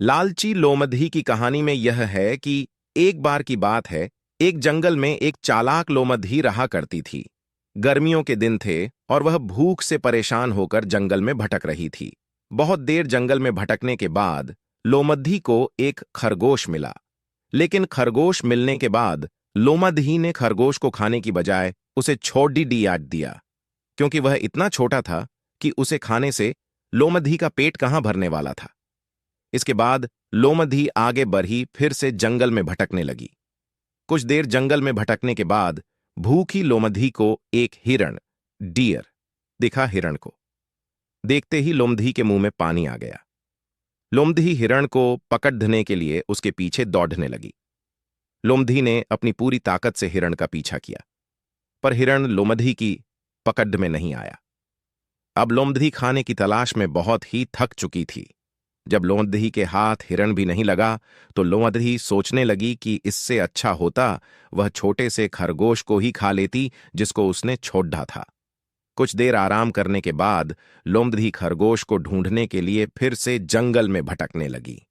लालची लोमधी की कहानी में यह है कि एक बार की बात है, एक जंगल में एक चालाक लोमधी रहा करती थी। गर्मियों के दिन थे और वह भूख से परेशान होकर जंगल में भटक रही थी। बहुत देर जंगल में भटकने के बाद लोमधी को एक खरगोश मिला। लेकिन खरगोश मिलने के बाद लोमधी ने खरगोश को खाने की बजाय उसे छोड़ दिया, क्योंकि वह इतना छोटा था कि उसे खाने से लोमधी का पेट कहां भरने वाला था। इसके बाद लोमधी आगे बढ़ी, फिर से जंगल में भटकने लगी। कुछ देर जंगल में भटकने के बाद भूखी लोमधी को एक हिरण, डियर, दिखा। हिरण को देखते ही लोमधी के मुंह में पानी आ गया। लोमधी हिरण को पकड़ने के लिए उसके पीछे दौड़ने लगी। लोमधी ने अपनी पूरी ताकत से हिरण का पीछा किया, पर हिरण लोमधी की पकड़ में नहीं आया। अब लोमधी खाने की तलाश में बहुत ही थक चुकी थी। जब लोमधी के हाथ हिरण भी नहीं लगा, तो लोमधी सोचने लगी कि इससे अच्छा होता वह छोटे से खरगोश को ही खा लेती जिसको उसने छोड़ा था। कुछ देर आराम करने के बाद लोमधी खरगोश को ढूंढने के लिए फिर से जंगल में भटकने लगी।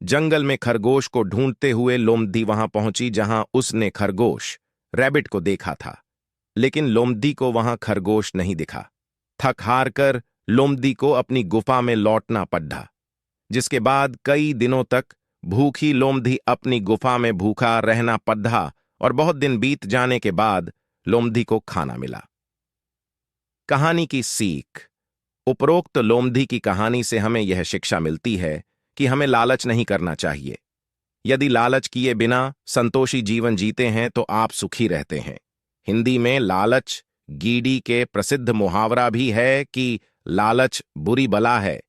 जंगल में खरगोश को ढूंढते हुए लोमधी वहां पहुंची जहां उसने खरगोश, रैबिट को देखा था। लेकिन लोमधी को वहां खरगोश नहीं दिखा। थक हार कर लोमधी को अपनी गुफा में लौटना पड़ा, जिसके बाद कई दिनों तक भूखी लोमधी अपनी गुफा में भूखा रहना पड़ा और बहुत दिन बीत जाने के बाद लोमधी को खाना मिला। कहानी की सीख। उपरोक्त लोमधी की कहानी से हमें यह शिक्षा मिलती है कि हमें लालच नहीं करना चाहिए। यदि लालच किए बिना संतोषी जीवन जीते हैं तो आप सुखी रहते हैं। हिंदी में लालच गीडी के प्रसिद्ध मुहावरा भी है कि लालच बुरी बला है।